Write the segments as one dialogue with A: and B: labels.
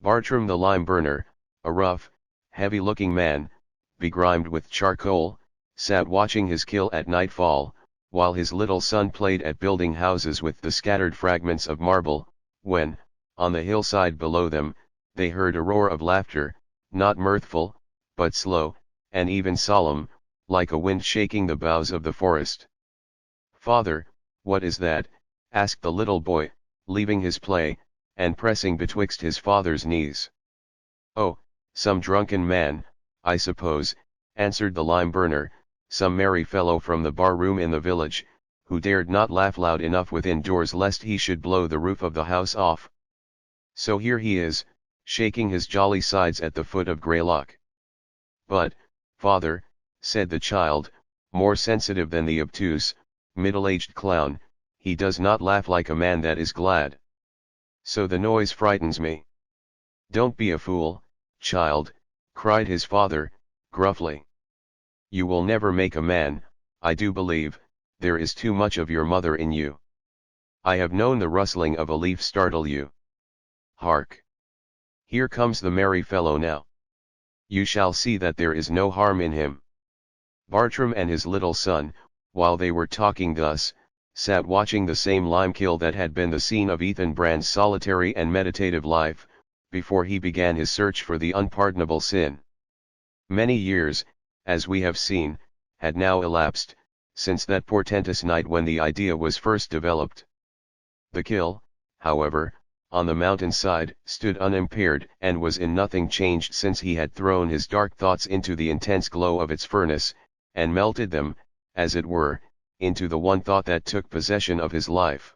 A: Bartram the lime burner, a rough, heavy-looking man, begrimed with charcoal, sat watching his kill at nightfall, while his little son played at building houses with the scattered fragments of marble, when, on the hillside below them, they heard a roar of laughter, not mirthful, but slow, and even solemn, like a wind shaking the boughs of the forest. "Father, what is that?" asked the little boy, leaving his play, and pressing betwixt his father's knees. "Oh, some drunken man, I suppose," answered the lime burner, "some merry fellow from the bar room in the village, who dared not laugh loud enough within doors lest he should blow the roof of the house off. So here he is, shaking his jolly sides at the foot of Greylock." "But, father," said the child, more sensitive than the obtuse, middle-aged clown, "he does not laugh like a man that is glad. So the noise frightens me." "Don't be a fool, child," cried his father, gruffly. "You will never make a man, I do believe, there is too much of your mother in you. I have known the rustling of a leaf startle you. Hark! Here comes the merry fellow now. You shall see that there is no harm in him." Bartram and his little son, while they were talking thus, sat watching the same lime kiln that had been the scene of Ethan Brand's solitary and meditative life, before he began his search for the unpardonable sin. Many years, as we have seen, had now elapsed, since that portentous night when the idea was first developed. The kiln, however, on the mountainside, stood unimpaired and was in nothing changed since he had thrown his dark thoughts into the intense glow of its furnace, and melted them, as it were, into the one thought that took possession of his life.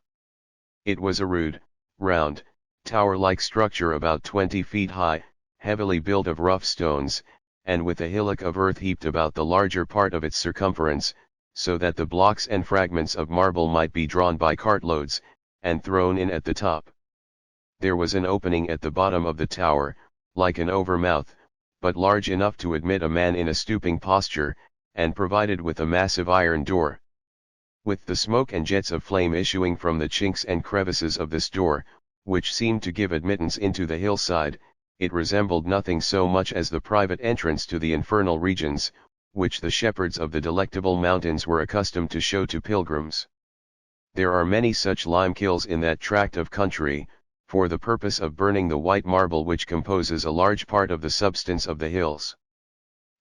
A: It was a rude, round, tower-like structure about 20 feet high, heavily built of rough stones, and with a hillock of earth heaped about the larger part of its circumference, so that the blocks and fragments of marble might be drawn by cartloads, and thrown in at the top. There was an opening at the bottom of the tower, like an overmouth, but large enough to admit a man in a stooping posture, and provided with a massive iron door. With the smoke and jets of flame issuing from the chinks and crevices of this door, which seemed to give admittance into the hillside, it resembled nothing so much as the private entrance to the infernal regions, which the shepherds of the Delectable Mountains were accustomed to show to pilgrims. There are many such lime kilns in that tract of country, for the purpose of burning the white marble which composes a large part of the substance of the hills.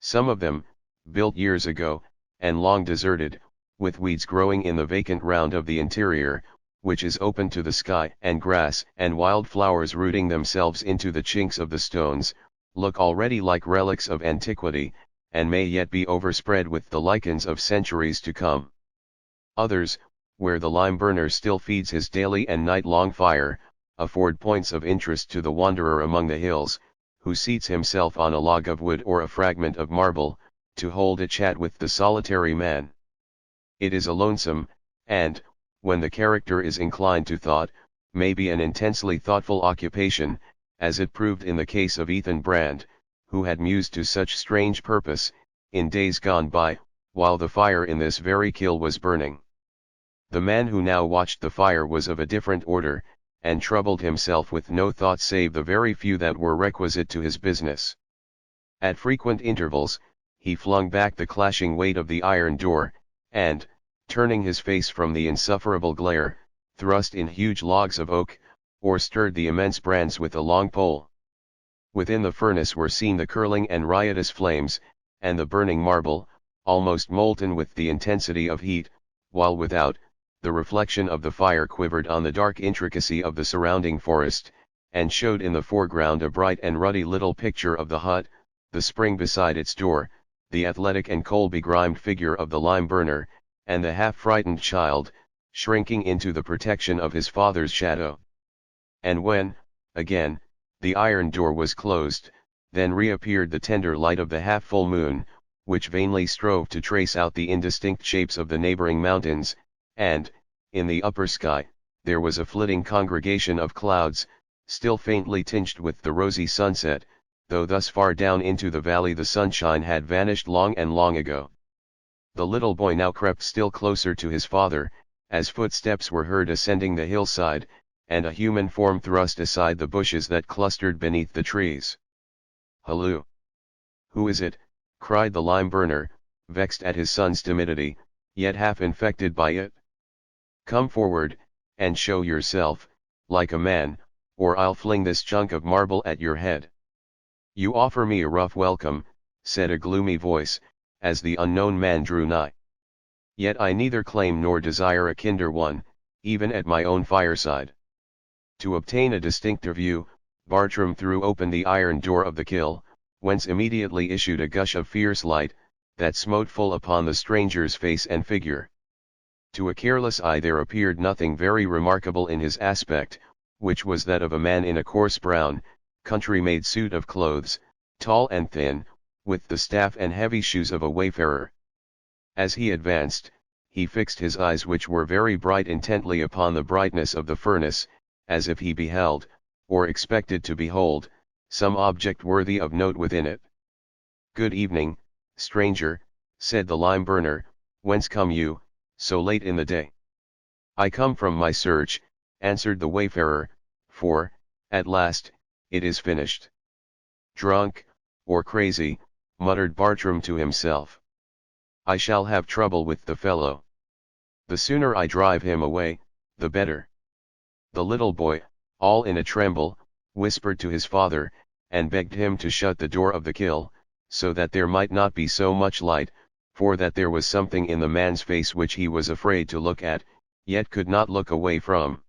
A: Some of them, built years ago, and long deserted, with weeds growing in the vacant round of the interior, which is open to the sky, and grass and wild flowers rooting themselves into the chinks of the stones, look already like relics of antiquity, and may yet be overspread with the lichens of centuries to come. Others, where the lime burner still feeds his daily and night-long fire, afford points of interest to the wanderer among the hills, who seats himself on a log of wood or a fragment of marble, to hold a chat with the solitary man. It is a lonesome, and, when the character is inclined to thought, may be an intensely thoughtful occupation, as it proved in the case of Ethan Brand, who had mused to such strange purpose, in days gone by, while the fire in this very kiln was burning. The man who now watched the fire was of a different order, and troubled himself with no thoughts save the very few that were requisite to his business. At frequent intervals, he flung back the clashing weight of the iron door, and, turning his face from the insufferable glare, thrust in huge logs of oak, or stirred the immense brands with a long pole. Within the furnace were seen the curling and riotous flames, and the burning marble, almost molten with the intensity of heat, while without, the reflection of the fire quivered on the dark intricacy of the surrounding forest, and showed in the foreground a bright and ruddy little picture of the hut, the spring beside its door, the athletic and coal-begrimed figure of the lime burner, and the half-frightened child, shrinking into the protection of his father's shadow. And when, again, the iron door was closed, then reappeared the tender light of the half-full moon, which vainly strove to trace out the indistinct shapes of the neighboring mountains, and, in the upper sky, there was a flitting congregation of clouds, still faintly tinged with the rosy sunset, though thus far down into the valley the sunshine had vanished long and long ago. The little boy now crept still closer to his father, as footsteps were heard ascending the hillside, and a human form thrust aside the bushes that clustered beneath the trees. "Halloo! Who is it?" cried the lime burner, vexed at his son's timidity, yet half infected by it. "Come forward, and show yourself, like a man, or I'll fling this chunk of marble at your head." "You offer me a rough welcome," said a gloomy voice, as the unknown man drew nigh. "Yet I neither claim nor desire a kinder one, even at my own fireside." To obtain a distincter view, Bartram threw open the iron door of the kill, whence immediately issued a gush of fierce light, that smote full upon the stranger's face and figure. To a careless eye there appeared nothing very remarkable in his aspect, which was that of a man in a coarse brown, country-made suit of clothes, tall and thin, with the staff and heavy shoes of a wayfarer. As he advanced, he fixed his eyes, which were very bright, intently upon the brightness of the furnace, as if he beheld, or expected to behold, some object worthy of note within it. "Good evening, stranger," said the lime burner. "Whence come you, so late in the day?" "I come from my search," answered the wayfarer, "for, at last, it is finished." "Drunk, or crazy," muttered Bartram to himself. "I shall have trouble with the fellow. The sooner I drive him away, the better." The little boy, all in a tremble, whispered to his father, and begged him to shut the door of the kill, so that there might not be so much light, for that there was something in the man's face which he was afraid to look at, yet could not look away from.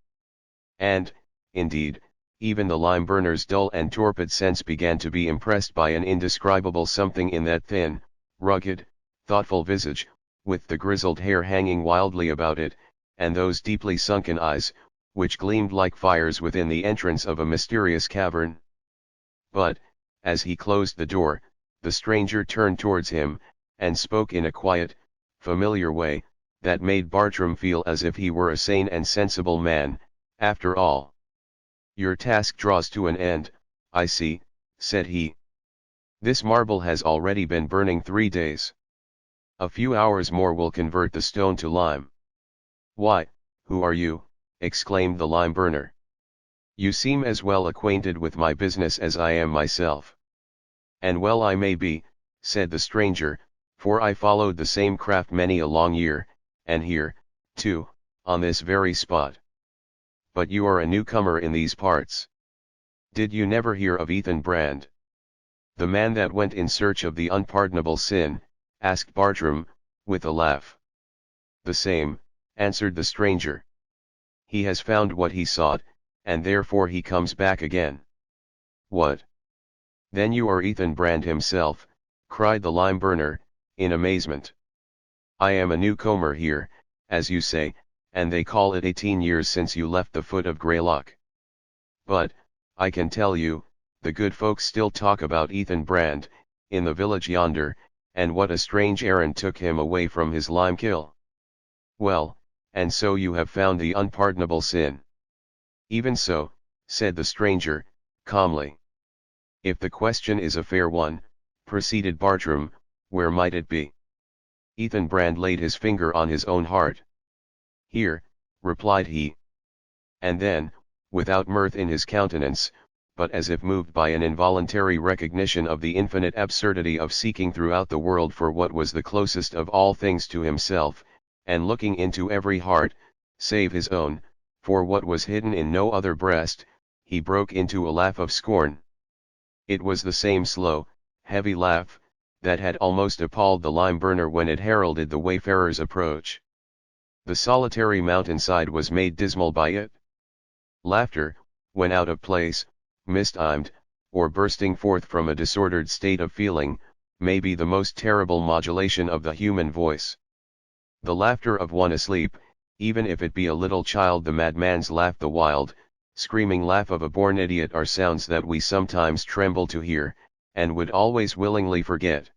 A: And, indeed, even the lime burner's dull and torpid sense began to be impressed by an indescribable something in that thin, rugged, thoughtful visage, with the grizzled hair hanging wildly about it, and those deeply sunken eyes, which gleamed like fires within the entrance of a mysterious cavern. But, as he closed the door, the stranger turned towards him, and spoke in a quiet, familiar way, that made Bartram feel as if he were a sane and sensible man, after all. "Your task draws to an end, I see," said he. "This marble has already been burning 3 days. A few hours more will convert the stone to lime." "Why, who are you?" exclaimed the lime burner. "You seem as well acquainted with my business as I am myself." "And well I may be," said the stranger, "for I followed the same craft many a long year, and here, too, on this very spot. But you are a newcomer in these parts. Did you never hear of Ethan Brand?" "The man that went in search of the unpardonable sin?" asked Bartram, with a laugh. "The same," answered the stranger. "He has found what he sought, and therefore he comes back again." "What? Then you are Ethan Brand himself," cried the lime burner, in amazement. "I am a newcomer here, as you say, and they call it 18 years since you left the foot of Greylock. But, I can tell you, the good folks still talk about Ethan Brand, in the village yonder, and what a strange errand took him away from his lime kill." "Well, and so you have found the unpardonable sin?" "Even so," said the stranger, calmly. "If the question is a fair one," proceeded Bartram, "where might it be?" Ethan Brand laid his finger on his own heart. "Here," replied he. And then, without mirth in his countenance, but as if moved by an involuntary recognition of the infinite absurdity of seeking throughout the world for what was the closest of all things to himself, and looking into every heart, save his own, for what was hidden in no other breast, he broke into a laugh of scorn. It was the same slow, heavy laugh, that had almost appalled the lime burner when it heralded the wayfarer's approach. The solitary mountainside was made dismal by it. Laughter, when out of place, mistimed, or bursting forth from a disordered state of feeling, may be the most terrible modulation of the human voice. The laughter of one asleep, even if it be a little child, the madman's laugh, the wild, screaming laugh of a born idiot, are sounds that we sometimes tremble to hear, and would always willingly forget.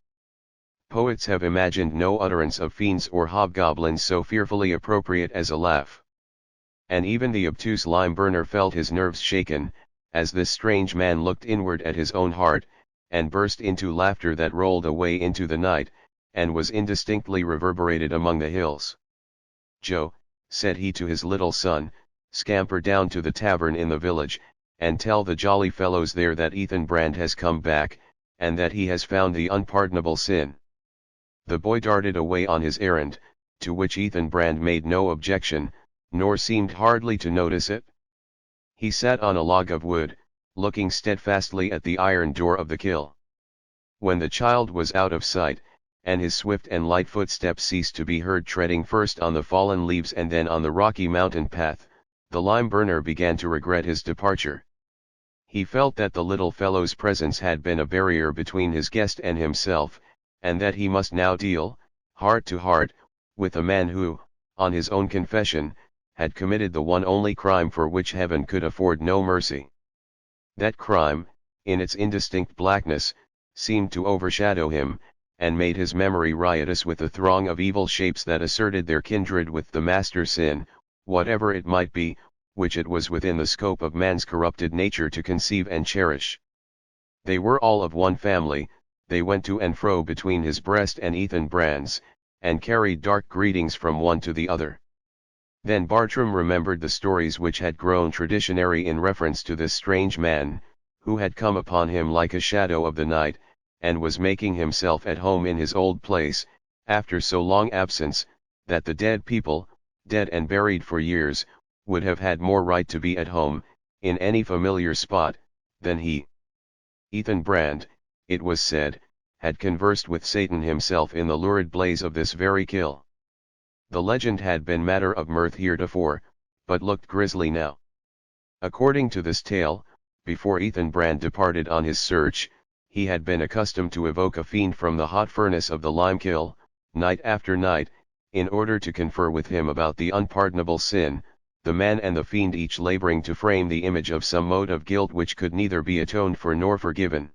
A: Poets have imagined no utterance of fiends or hobgoblins so fearfully appropriate as a laugh. And even the obtuse lime burner felt his nerves shaken, as this strange man looked inward at his own heart, and burst into laughter that rolled away into the night, and was indistinctly reverberated among the hills. "Joe," said he to his little son, scamper down to the tavern in the village, and tell the jolly fellows there that Ethan Brand has come back, and that he has found the unpardonable sin." The boy darted away on his errand, to which Ethan Brand made no objection, nor seemed hardly to notice it. He sat on a log of wood, looking steadfastly at the iron door of the kill. When the child was out of sight, and his swift and light footsteps ceased to be heard treading first on the fallen leaves and then on the rocky mountain path, the lime burner began to regret his departure. He felt that the little fellow's presence had been a barrier between his guest and himself, and that he must now deal, heart to heart, with a man who, on his own confession, had committed the one only crime for which heaven could afford no mercy. That crime, in its indistinct blackness, seemed to overshadow him, and made his memory riotous with a throng of evil shapes that asserted their kindred with the master sin, whatever it might be, which it was within the scope of man's corrupted nature to conceive and cherish. They were all of one family, they went to and fro between his breast and Ethan Brand's, and carried dark greetings from one to the other. Then Bartram remembered the stories which had grown traditionary in reference to this strange man, who had come upon him like a shadow of the night, and was making himself at home in his old place, after so long absence, that the dead people, dead and buried for years, would have had more right to be at home, in any familiar spot, than he. Ethan Brand, it was said, had conversed with Satan himself in the lurid blaze of this very kill. The legend had been matter of mirth heretofore, but looked grisly now. According to this tale, before Ethan Brand departed on his search, he had been accustomed to evoke a fiend from the hot furnace of the lime kiln, night after night, in order to confer with him about the unpardonable sin, the man and the fiend each laboring to frame the image of some mode of guilt which could neither be atoned for nor forgiven.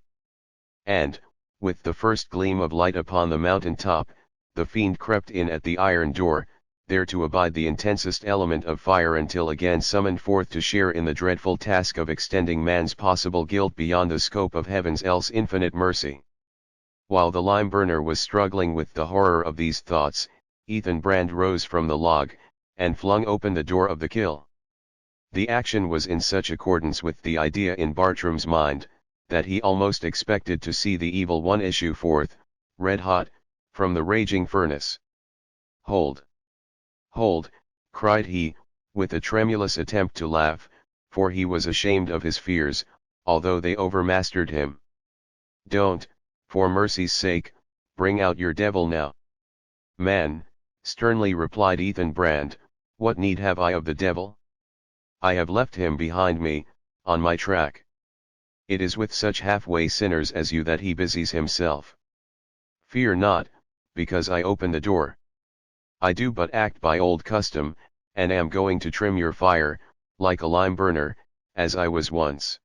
A: And, with the first gleam of light upon the mountain top, the fiend crept in at the iron door, there to abide the intensest element of fire until again summoned forth to share in the dreadful task of extending man's possible guilt beyond the scope of heaven's else infinite mercy. While the lime burner was struggling with the horror of these thoughts, Ethan Brand rose from the log, and flung open the door of the kill. The action was in such accordance with the idea in Bartram's mind, that he almost expected to see the evil one issue forth, red hot, from the raging furnace. "Hold! Hold!" cried he, with a tremulous attempt to laugh, for he was ashamed of his fears, although they overmastered him. "Don't, for mercy's sake, bring out your devil now." "Man," sternly replied Ethan Brand, "what need have I of the devil? I have left him behind me, on my track. It is with such half-way sinners as you that he busies himself. Fear not, because I open the door. I do but act by old custom, and am going to trim your fire, like a lime burner, as I was once."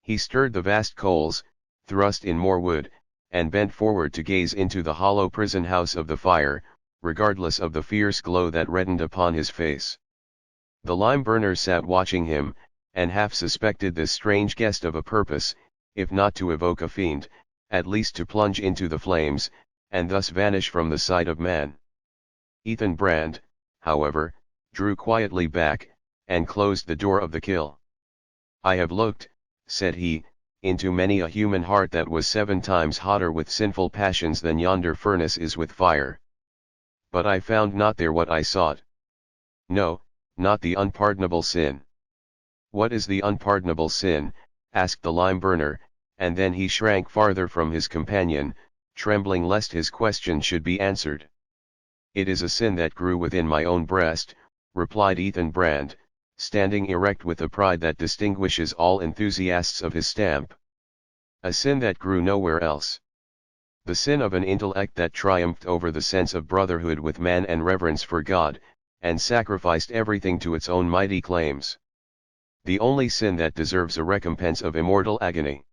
A: He stirred the vast coals, thrust in more wood, and bent forward to gaze into the hollow prison house of the fire, regardless of the fierce glow that reddened upon his face. The lime burner sat watching him, and half suspected this strange guest of a purpose, if not to evoke a fiend, at least to plunge into the flames, and thus vanish from the sight of man. Ethan Brand, however, drew quietly back, and closed the door of the kill. "I have looked," said he, "into many a human heart that was 7 times hotter with sinful passions than yonder furnace is with fire. But I found not there what I sought. No, not the unpardonable sin." "What is the unpardonable sin?" asked the lime burner, and then he shrank farther from his companion, trembling lest his question should be answered. "It is a sin that grew within my own breast," replied Ethan Brand, standing erect with a pride that distinguishes all enthusiasts of his stamp. "A sin that grew nowhere else. The sin of an intellect that triumphed over the sense of brotherhood with man and reverence for God, and sacrificed everything to its own mighty claims. The only sin that deserves a recompense of immortal agony.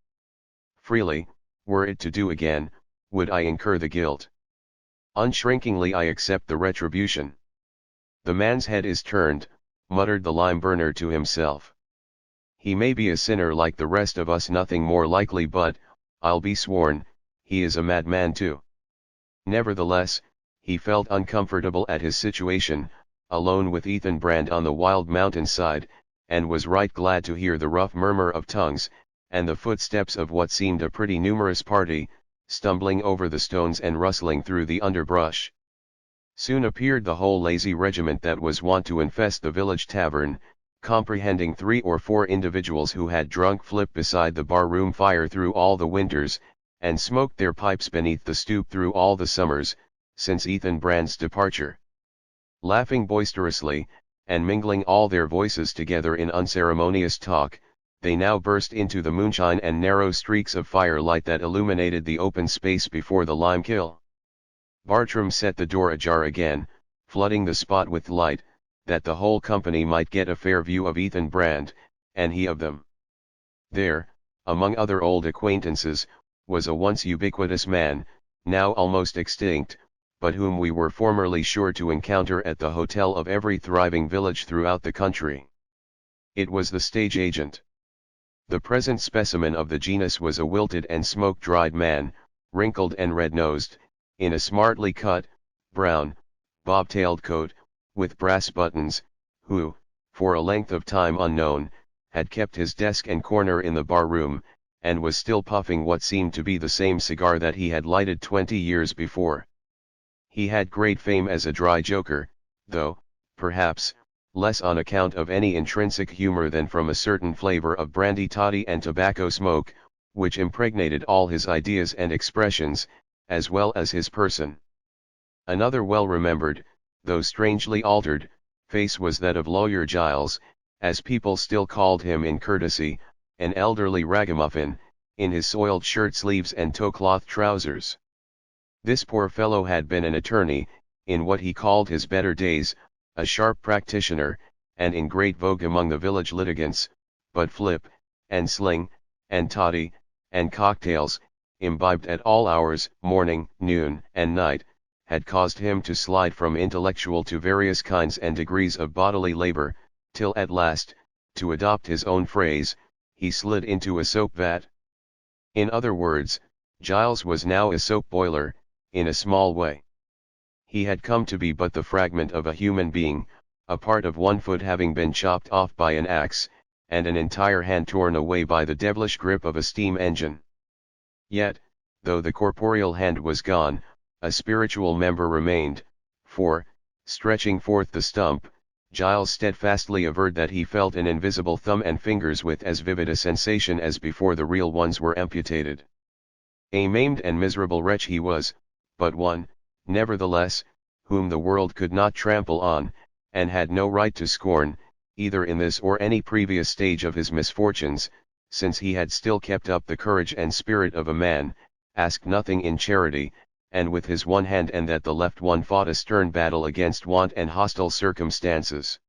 A: Freely, were it to do again, would I incur the guilt. Unshrinkingly I accept the retribution." "The man's head is turned," muttered the lime burner to himself. "He may be a sinner like the rest of us, nothing more likely, but, I'll be sworn, he is a madman too." Nevertheless, he felt uncomfortable at his situation, alone with Ethan Brand on the wild mountainside, and was right glad to hear the rough murmur of tongues, and the footsteps of what seemed a pretty numerous party, stumbling over the stones and rustling through the underbrush. Soon appeared the whole lazy regiment that was wont to infest the village tavern, comprehending 3 or 4 individuals who had drunk flip beside the bar-room fire through all the winters, and smoked their pipes beneath the stoop through all the summers, since Ethan Brand's departure. Laughing boisterously, and mingling all their voices together in unceremonious talk, they now burst into the moonshine and narrow streaks of firelight that illuminated the open space before the lime kiln. Bartram set the door ajar again, flooding the spot with light, that the whole company might get a fair view of Ethan Brand, and he of them. There, among other old acquaintances, was a once ubiquitous man, now almost extinct, but whom we were formerly sure to encounter at the hotel of every thriving village throughout the country. It was the stage agent. The present specimen of the genus was a wilted and smoke-dried man, wrinkled and red-nosed, in a smartly cut, brown, bob-tailed coat, with brass buttons, who, for a length of time unknown, had kept his desk and corner in the bar-room, and was still puffing what seemed to be the same cigar that he had lighted 20 years before. He had great fame as a dry joker, though, perhaps, less on account of any intrinsic humor than from a certain flavor of brandy toddy and tobacco smoke, which impregnated all his ideas and expressions, as well as his person. Another well-remembered, though strangely altered, face was that of Lawyer Giles, as people still called him in courtesy, an elderly ragamuffin, in his soiled shirt-sleeves and tow-cloth trousers. This poor fellow had been an attorney, in what he called his better days, a sharp practitioner, and in great vogue among the village litigants, but flip, and sling, and toddy, and cocktails, imbibed at all hours, morning, noon, and night, had caused him to slide from intellectual to various kinds and degrees of bodily labor, till at last, to adopt his own phrase, he slid into a soap vat. In other words, Giles was now a soap boiler, in a small way. He had come to be but the fragment of a human being, a part of one foot having been chopped off by an axe, and an entire hand torn away by the devilish grip of a steam engine. Yet, though the corporeal hand was gone, a spiritual member remained, for, stretching forth the stump, Giles steadfastly averred that he felt an invisible thumb and fingers with as vivid a sensation as before the real ones were amputated. A maimed and miserable wretch he was, but one, nevertheless, whom the world could not trample on, and had no right to scorn, either in this or any previous stage of his misfortunes, since he had still kept up the courage and spirit of a man, asked nothing in charity, and with his one hand and that the left one fought a stern battle against want and hostile circumstances.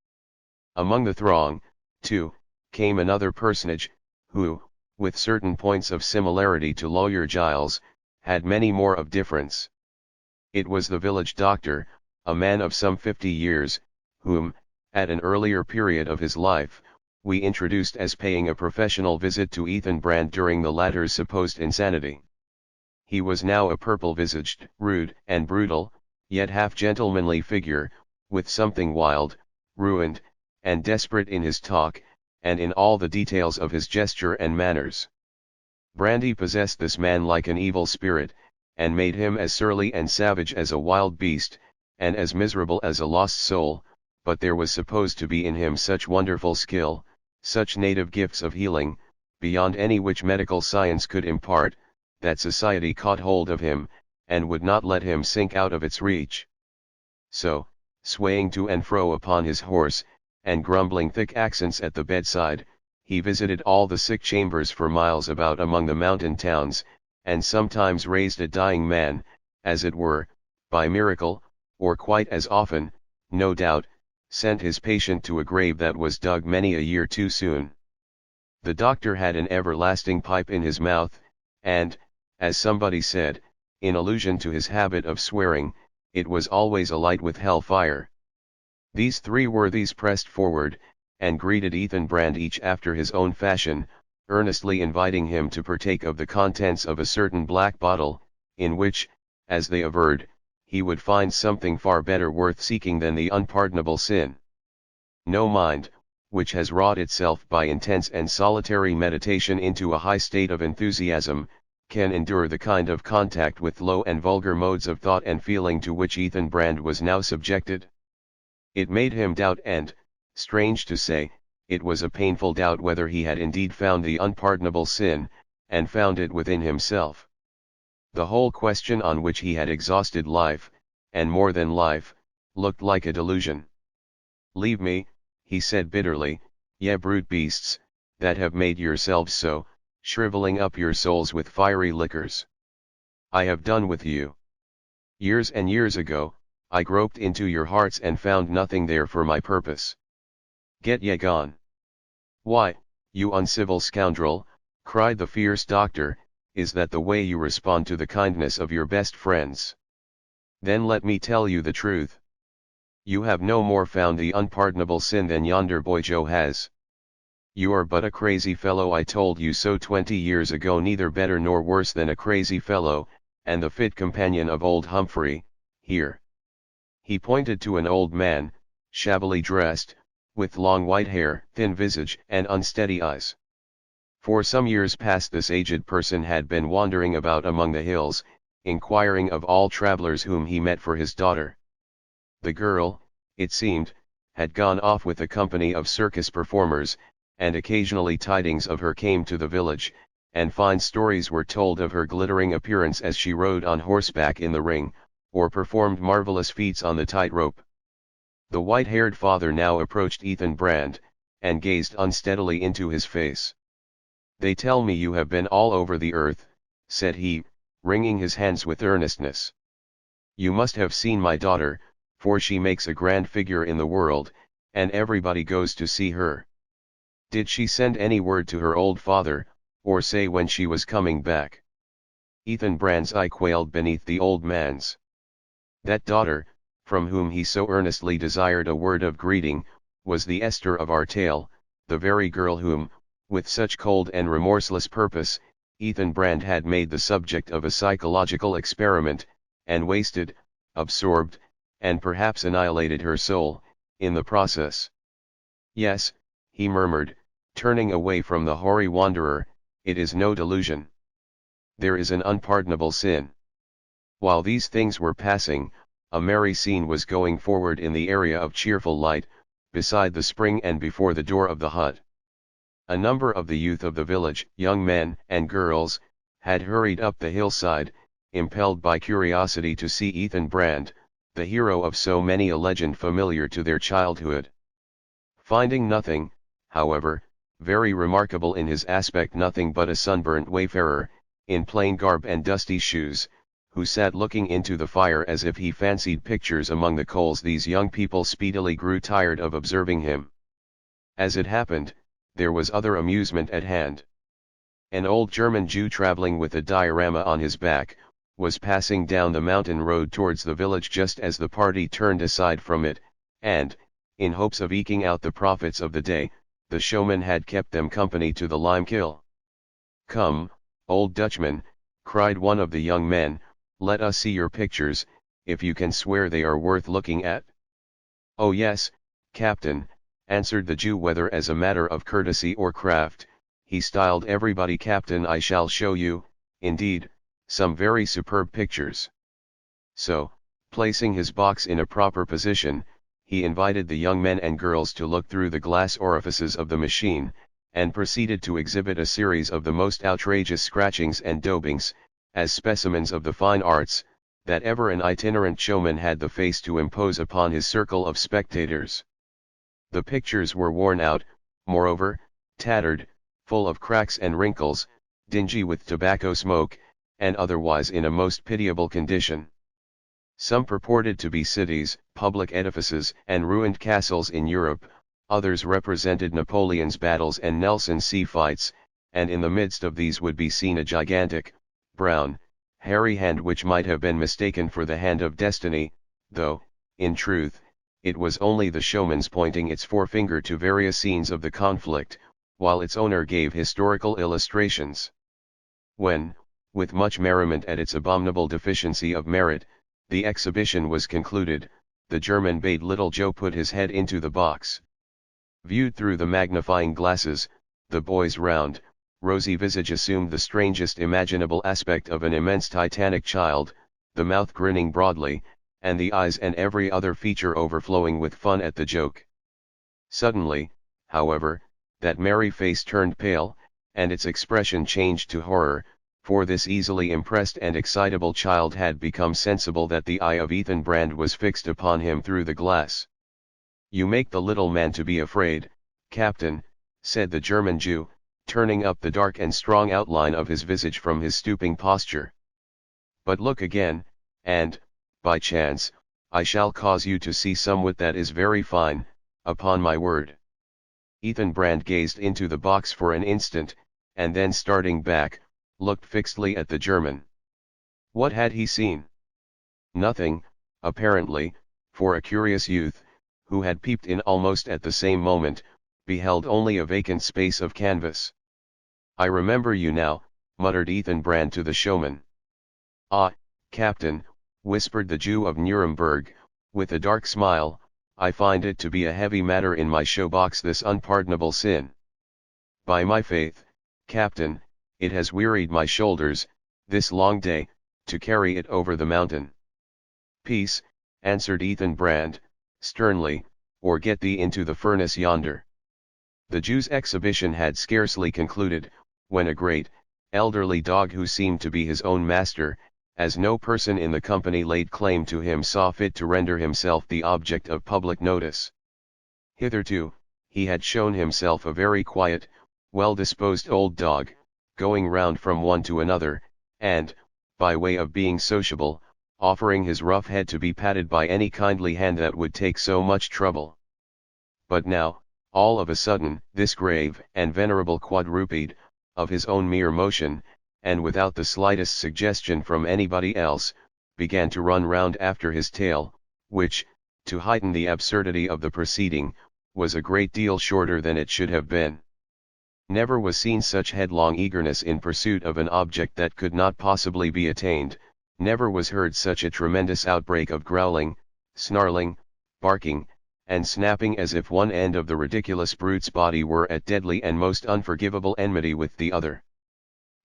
A: Among the throng, too, came another personage, who, with certain points of similarity to Lawyer Giles, had many more of difference. It was the village doctor, a man of some 50 years, whom, at an earlier period of his life, we introduced as paying a professional visit to Ethan Brand during the latter's supposed insanity. He was now a purple-visaged, rude, and brutal, yet half-gentlemanly figure, with something wild, ruined, and desperate in his talk, and in all the details of his gesture and manners. Brandy possessed this man like an evil spirit, and made him as surly and savage as a wild beast, and as miserable as a lost soul, but there was supposed to be in him such wonderful skill, such native gifts of healing, beyond any which medical science could impart, that society caught hold of him, and would not let him sink out of its reach. So, swaying to and fro upon his horse, and grumbling thick accents at the bedside, he visited all the sick chambers for miles about among the mountain towns, and sometimes raised a dying man, as it were, by miracle, or quite as often, no doubt, sent his patient to a grave that was dug many a year too soon. The doctor had an everlasting pipe in his mouth, and, as somebody said, in allusion to his habit of swearing, it was always alight with hell fire. These 3 worthies pressed forward, and greeted Ethan Brand each after his own fashion, earnestly inviting him to partake of the contents of a certain black bottle, in which, as they averred, he would find something far better worth seeking than the unpardonable sin. No mind, which has wrought itself by intense and solitary meditation into a high state of enthusiasm, can endure the kind of contact with low and vulgar modes of thought and feeling to which Ethan Brand was now subjected. It made him doubt, and, strange to say, it was a painful doubt whether he had indeed found the unpardonable sin, and found it within himself. The whole question on which he had exhausted life, and more than life, looked like a delusion. "Leave me," he said bitterly, "ye brute beasts, that have made yourselves so, shriveling up your souls with fiery liquors. I have done with you. Years and years ago, I groped into your hearts and found nothing there for my purpose. Get ye gone." "Why, you uncivil scoundrel," cried the fierce doctor, "is that the way you respond to the kindness of your best friends? Then let me tell you the truth. You have no more found the unpardonable sin than yonder boy Joe has. You are but a crazy fellow. I told you so 20 years ago, neither better nor worse than a crazy fellow, and the fit companion of old Humphrey, here." He pointed to an old man, shabbily dressed, with long white hair, thin visage, and unsteady eyes. For some years past this aged person had been wandering about among the hills, inquiring of all travelers whom he met for his daughter. The girl, it seemed, had gone off with a company of circus performers, and occasionally tidings of her came to the village, and fine stories were told of her glittering appearance as she rode on horseback in the ring, or performed marvelous feats on the tightrope. The white-haired father now approached Ethan Brand, and gazed unsteadily into his face. "They tell me you have been all over the earth," said he, wringing his hands with earnestness. "You must have seen my daughter, for she makes a grand figure in the world, and everybody goes to see her. Did she send any word to her old father, or say when she was coming back?" Ethan Brand's eye quailed beneath the old man's. That daughter, from whom he so earnestly desired a word of greeting, was the Esther of our tale, the very girl whom, with such cold and remorseless purpose, Ethan Brand had made the subject of a psychological experiment, and wasted, absorbed, and perhaps annihilated her soul, in the process. "Yes," he murmured, turning away from the hoary wanderer, "it is no delusion. There is an unpardonable sin." While these things were passing, a merry scene was going forward in the area of cheerful light, beside the spring and before the door of the hut. A number of the youth of the village, young men and girls, had hurried up the hillside, impelled by curiosity to see Ethan Brand, the hero of so many a legend familiar to their childhood. Finding nothing, however, very remarkable in his aspect, nothing but a sunburnt wayfarer, in plain garb and dusty shoes, who sat looking into the fire as if he fancied pictures among the coals, these young people speedily grew tired of observing him. As it happened, there was other amusement at hand. An old German Jew traveling with a diorama on his back, was passing down the mountain road towards the village just as the party turned aside from it, and, in hopes of eking out the profits of the day, the showman had kept them company to the lime-kiln. "Come, old Dutchman," cried one of the young men, "let us see your pictures, if you can swear they are worth looking at." "Oh yes, Captain," answered the Jew, whether as a matter of courtesy or craft, he styled everybody Captain. "I shall show you, indeed, some very superb pictures." So, placing his box in a proper position, he invited the young men and girls to look through the glass orifices of the machine, and proceeded to exhibit a series of the most outrageous scratchings and daubings, as specimens of the fine arts, that ever an itinerant showman had the face to impose upon his circle of spectators. The pictures were worn out, moreover, tattered, full of cracks and wrinkles, dingy with tobacco smoke, and otherwise in a most pitiable condition. Some purported to be cities, public edifices, and ruined castles in Europe, others represented Napoleon's battles and Nelson's sea fights, and in the midst of these would be seen a gigantic, brown, hairy hand which might have been mistaken for the hand of destiny, though, in truth, it was only the showman's pointing its forefinger to various scenes of the conflict, while its owner gave historical illustrations. When, with much merriment at its abominable deficiency of merit, The exhibition was concluded. The German bade little Joe put his head into the box. Viewed through the magnifying glasses, the boy's round, rosy visage assumed the strangest imaginable aspect of an immense Titanic child, the mouth grinning broadly, and the eyes and every other feature overflowing with fun at the joke. Suddenly, however, that merry face turned pale, and its expression changed to horror, for this easily impressed and excitable child had become sensible that the eye of Ethan Brand was fixed upon him through the glass. "You make the little man to be afraid, Captain," said the German Jew, turning up the dark and strong outline of his visage from his stooping posture. "But look again, and, by chance, I shall cause you to see somewhat that is very fine, upon my word." Ethan Brand gazed into the box for an instant, and then starting back, looked fixedly at the German. What had he seen? Nothing, apparently, for a curious youth, who had peeped in almost at the same moment, beheld only a vacant space of canvas. "I remember you now," muttered Ethan Brand to the showman. "Ah, Captain," whispered the Jew of Nuremberg, with a dark smile, "I find it to be a heavy matter in my show box, this unpardonable sin. By my faith, Captain, it has wearied my shoulders, this long day, to carry it over the mountain." "Peace," answered Ethan Brand, sternly, "or get thee into the furnace yonder." The Jew's exhibition had scarcely concluded, when a great, elderly dog who seemed to be his own master, as no person in the company laid claim to him, saw fit to render himself the object of public notice. Hitherto, he had shown himself a very quiet, well-disposed old dog, going round from one to another, and, by way of being sociable, offering his rough head to be patted by any kindly hand that would take so much trouble. But now, all of a sudden, this grave and venerable quadruped, of his own mere motion, and without the slightest suggestion from anybody else, began to run round after his tail, which, to heighten the absurdity of the proceeding, was a great deal shorter than it should have been. Never was seen such headlong eagerness in pursuit of an object that could not possibly be attained, never was heard such a tremendous outbreak of growling, snarling, barking, and snapping, as if one end of the ridiculous brute's body were at deadly and most unforgivable enmity with the other.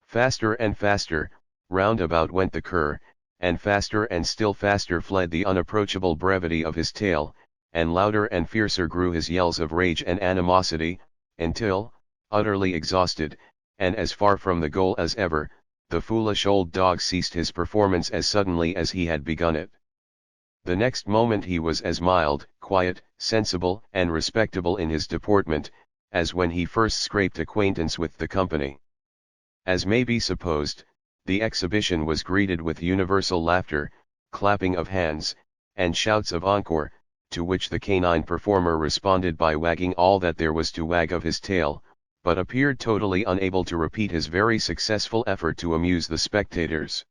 A: Faster and faster, round about went the cur, and faster and still faster fled the unapproachable brevity of his tail, and louder and fiercer grew his yells of rage and animosity, until, utterly exhausted, and as far from the goal as ever, the foolish old dog ceased his performance as suddenly as he had begun it. The next moment he was as mild, quiet, sensible, and respectable in his deportment, as when he first scraped acquaintance with the company. As may be supposed, the exhibition was greeted with universal laughter, clapping of hands, and shouts of encore, to which the canine performer responded by wagging all that there was to wag of his tail, but appeared totally unable to repeat his very successful effort to amuse the spectators.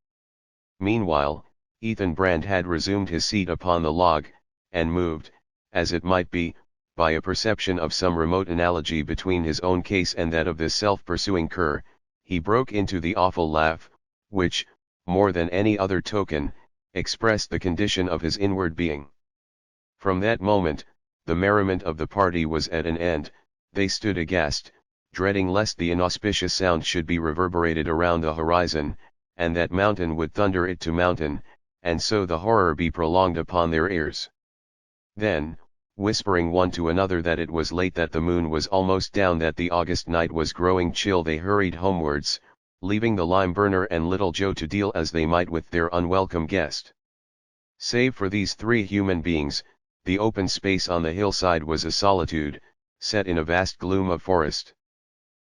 A: Meanwhile, Ethan Brand had resumed his seat upon the log, and moved, as it might be, by a perception of some remote analogy between his own case and that of this self-pursuing cur, he broke into the awful laugh, which, more than any other token, expressed the condition of his inward being. From that moment, the merriment of the party was at an end. They stood aghast, dreading lest the inauspicious sound should be reverberated around the horizon, and that mountain would thunder it to mountain, and so the horror be prolonged upon their ears. Then, whispering one to another that it was late, that the moon was almost down, that the August night was growing chill, they hurried homewards, leaving the lime burner and little Joe to deal as they might with their unwelcome guest. Save for these three human beings, the open space on the hillside was a solitude, set in a vast gloom of forest.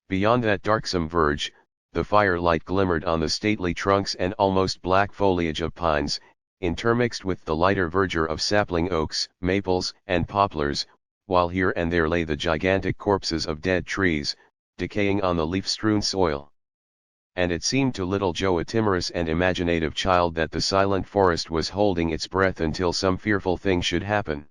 A: Beyond that darksome verge, the firelight glimmered on the stately trunks and almost black foliage of pines, intermixed with the lighter verdure of sapling oaks, maples, and poplars, while here and there lay the gigantic corpses of dead trees, decaying on the leaf-strewn soil. And it seemed to little Joe, a timorous and imaginative child, that the silent forest was holding its breath until some fearful thing should happen.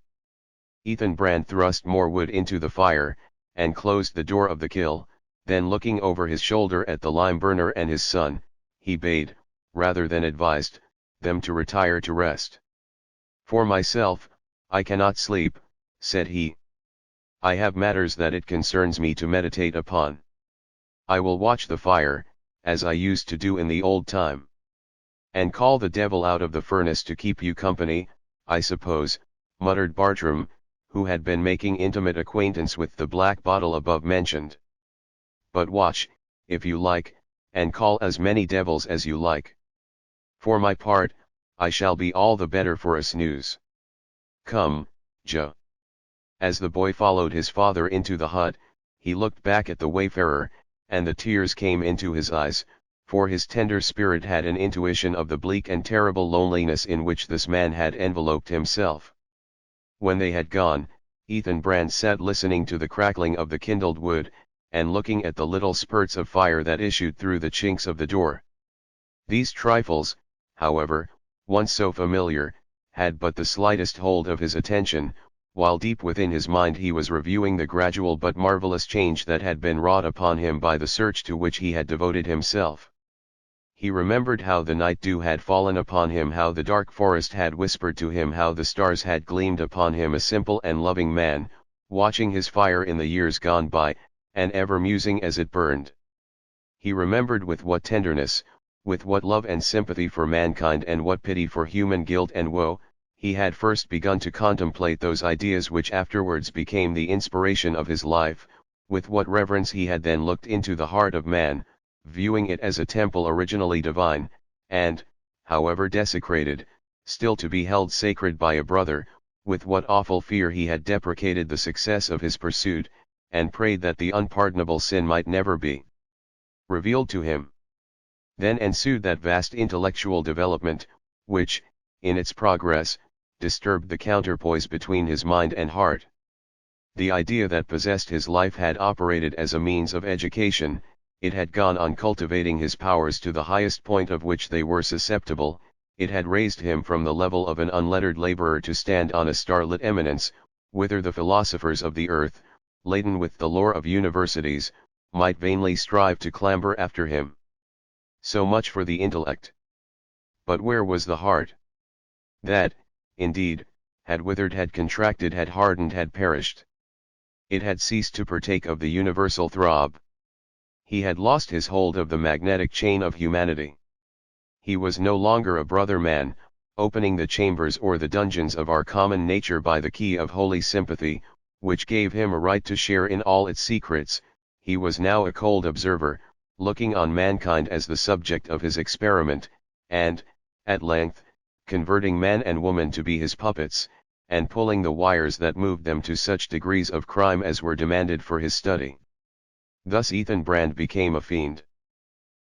A: Ethan Brand thrust more wood into the fire, and closed the door of the kill. Then, looking over his shoulder at the lime burner and his son, he bade, rather than advised, them to retire to rest. For myself, I cannot sleep, said he. I have matters that it concerns me to meditate upon. I will watch the fire, as I used to do in the old time. And call the devil out of the furnace to keep you company, I suppose, muttered Bartram, who had been making intimate acquaintance with the black bottle above mentioned. But watch, if you like, and call as many devils as you like. For my part, I shall be all the better for a snooze. Come, Joe. As the boy followed his father into the hut, he looked back at the wayfarer, and the tears came into his eyes, for his tender spirit had an intuition of the bleak and terrible loneliness in which this man had enveloped himself. When they had gone, Ethan Brand sat listening to the crackling of the kindled wood, and looking at the little spurts of fire that issued through the chinks of the door. These trifles, however, once so familiar, had but the slightest hold of his attention, while deep within his mind he was reviewing the gradual but marvelous change that had been wrought upon him by the search to which he had devoted himself. He remembered how the night dew had fallen upon him, how the dark forest had whispered to him, how the stars had gleamed upon him, a simple and loving man, watching his fire in the years gone by, and ever musing as it burned. He remembered with what tenderness, with what love and sympathy for mankind, and what pity for human guilt and woe, he had first begun to contemplate those ideas which afterwards became the inspiration of his life, with what reverence he had then looked into the heart of man, viewing it as a temple originally divine, and, however desecrated, still to be held sacred by a brother, with what awful fear he had deprecated the success of his pursuit, and prayed that the unpardonable sin might never be revealed to him. Then ensued that vast intellectual development, which, in its progress, disturbed the counterpoise between his mind and heart. The idea that possessed his life had operated as a means of education, it had gone on cultivating his powers to the highest point of which they were susceptible, it had raised him from the level of an unlettered laborer to stand on a starlit eminence, whither the philosophers of the earth, laden with the lore of universities, might vainly strive to clamber after him. So much for the intellect. But where was the heart? That, indeed, had withered, had contracted, had hardened, had perished. It had ceased to partake of the universal throb. He had lost his hold of the magnetic chain of humanity. He was no longer a brother man, opening the chambers or the dungeons of our common nature by the key of holy sympathy, which gave him a right to share in all its secrets. He was now a cold observer, looking on mankind as the subject of his experiment, and, at length, converting man and woman to be his puppets, and pulling the wires that moved them to such degrees of crime as were demanded for his study. Thus Ethan Brand became a fiend.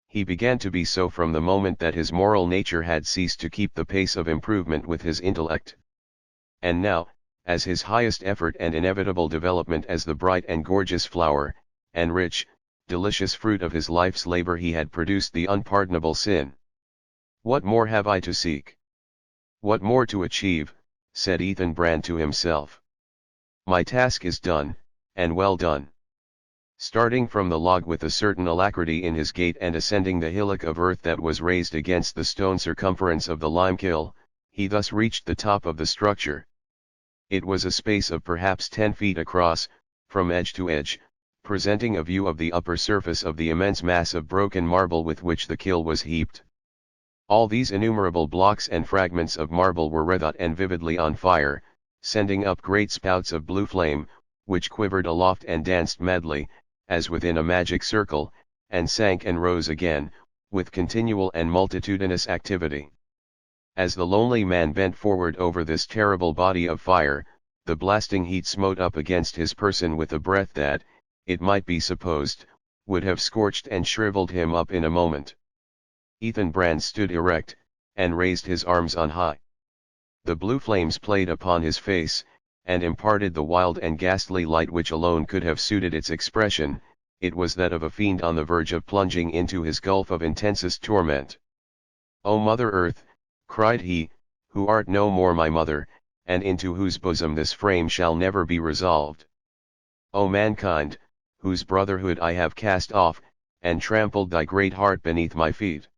A: He began to be so from the moment that his moral nature had ceased to keep the pace of improvement with his intellect. And now, as his highest effort and inevitable development, as the bright and gorgeous flower, and rich, delicious fruit of his life's labor, he had produced the unpardonable sin. What more have I to seek? What more to achieve? Said Ethan Brand to himself. My task is done, and well done. Starting from the log with a certain alacrity in his gait, and ascending the hillock of earth that was raised against the stone circumference of the limekiln, he thus reached the top of the structure. It was a space of perhaps 10 feet across, from edge to edge, presenting a view of the upper surface of the immense mass of broken marble with which the kiln was heaped. All these innumerable blocks and fragments of marble were red hot and vividly on fire, sending up great spouts of blue flame, which quivered aloft and danced madly, as within a magic circle, and sank and rose again, with continual and multitudinous activity. As the lonely man bent forward over this terrible body of fire, the blasting heat smote up against his person with a breath that, it might be supposed, would have scorched and shriveled him up in a moment. Ethan Brand stood erect, and raised his arms on high. The blue flames played upon his face, and imparted the wild and ghastly light which alone could have suited its expression. It was that of a fiend on the verge of plunging into his gulf of intensest torment. "O Mother Earth," cried he, "who art no more my mother, and into whose bosom this frame shall never be resolved. O mankind, whose brotherhood I have cast off, and trampled thy great heart beneath my feet.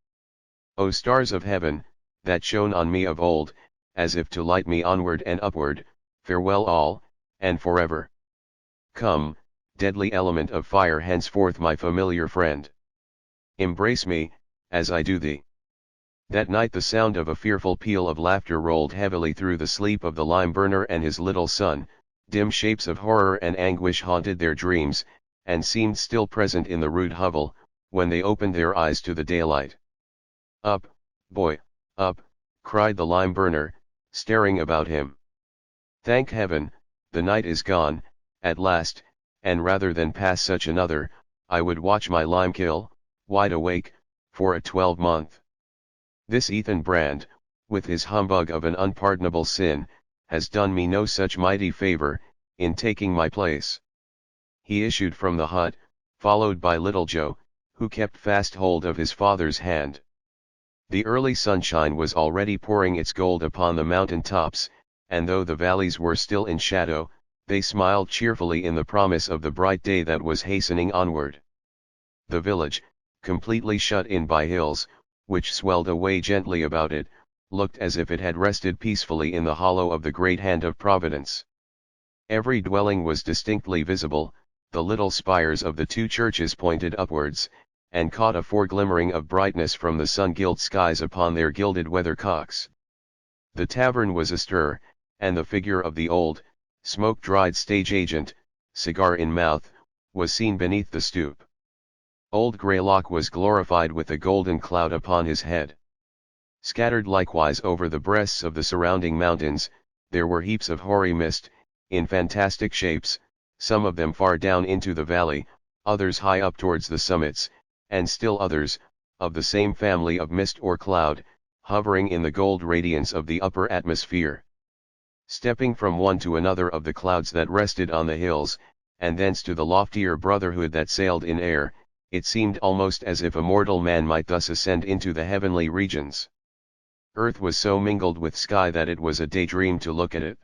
A: O stars of heaven, that shone on me of old, as if to light me onward and upward, farewell all, and forever. Come, deadly element of fire, henceforth my familiar friend. Embrace me, as I do thee. That night the sound of a fearful peal of laughter rolled heavily through the sleep of the lime burner and his little son. Dim shapes of horror and anguish haunted their dreams, and seemed still present in the rude hovel, when they opened their eyes to the daylight. Up, boy, up, cried the lime burner, staring about him. Thank heaven, the night is gone, at last, and rather than pass such another, I would watch my lime kill, wide awake, for a 12-month. This Ethan Brand, with his humbug of an unpardonable sin, has done me no such mighty favor, in taking my place. He issued from the hut, followed by little Joe, who kept fast hold of his father's hand. The early sunshine was already pouring its gold upon the mountain tops, and though the valleys were still in shadow, they smiled cheerfully in the promise of the bright day that was hastening onward. The village, completely shut in by hills, which swelled away gently about it, looked as if it had rested peacefully in the hollow of the great hand of Providence. Every dwelling was distinctly visible, the little spires of the two churches pointed upwards, and caught a foreglimmering of brightness from the sun-gilt skies upon their gilded weathercocks. The tavern was astir, and the figure of the old, smoke-dried stage agent, cigar in mouth, was seen beneath the stoop. Old Greylock was glorified with a golden cloud upon his head. Scattered likewise over the breasts of the surrounding mountains, there were heaps of hoary mist, in fantastic shapes, some of them far down into the valley, others high up towards the summits, and still others, of the same family of mist or cloud, hovering in the gold radiance of the upper atmosphere. Stepping from one to another of the clouds that rested on the hills, and thence to the loftier brotherhood that sailed in air, it seemed almost as if a mortal man might thus ascend into the heavenly regions. Earth was so mingled with sky that it was a daydream to look at it.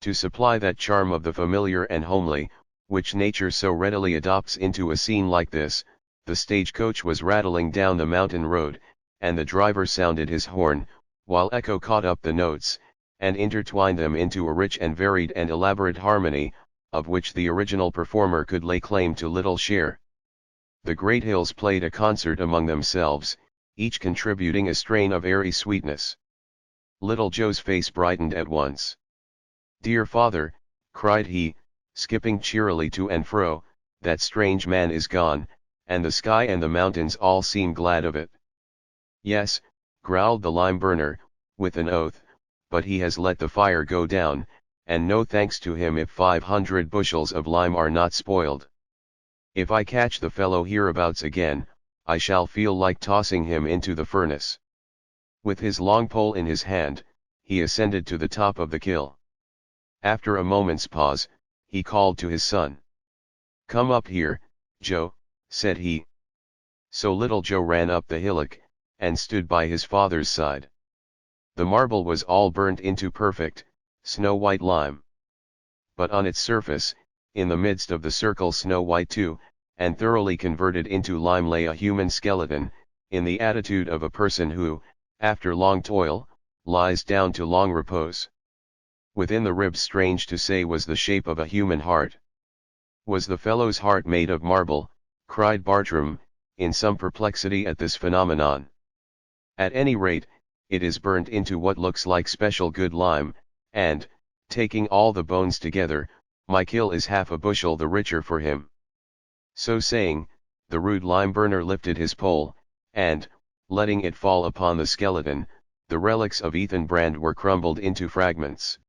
A: To supply that charm of the familiar and homely, which nature so readily adopts into a scene like this, the stagecoach was rattling down the mountain road, and the driver sounded his horn, while echo caught up the notes, and intertwined them into a rich and varied and elaborate harmony, of which the original performer could lay claim to little share. The great hills played a concert among themselves, each contributing a strain of airy sweetness. Little Joe's face brightened at once. "Dear father," cried he, skipping cheerily to and fro, "that strange man is gone, and the sky and the mountains all seem glad of it." "Yes," growled the lime burner, with an oath, "but he has let the fire go down, and no thanks to him if 500 bushels of lime are not spoiled. If I catch the fellow hereabouts again, I shall feel like tossing him into the furnace." With his long pole in his hand, he ascended to the top of the kill. After a moment's pause, he called to his son. "Come up here, Joe," said he. So little Joe ran up the hillock, and stood by his father's side. The marble was all burnt into perfect, snow-white lime. But on its surface, in the midst of the circle snow-white too, and thoroughly converted into lime, lay a human skeleton, in the attitude of a person who, after long toil, lies down to long repose. Within the ribs, strange to say, was the shape of a human heart. "Was the fellow's heart made of marble?" cried Bartram, in some perplexity at this phenomenon. "At any rate, it is burnt into what looks like special good lime, and, taking all the bones together, my kill is half a bushel the richer for him." So saying, the rude lime burner lifted his pole, and, letting it fall upon the skeleton, the relics of Ethan Brand were crumbled into fragments.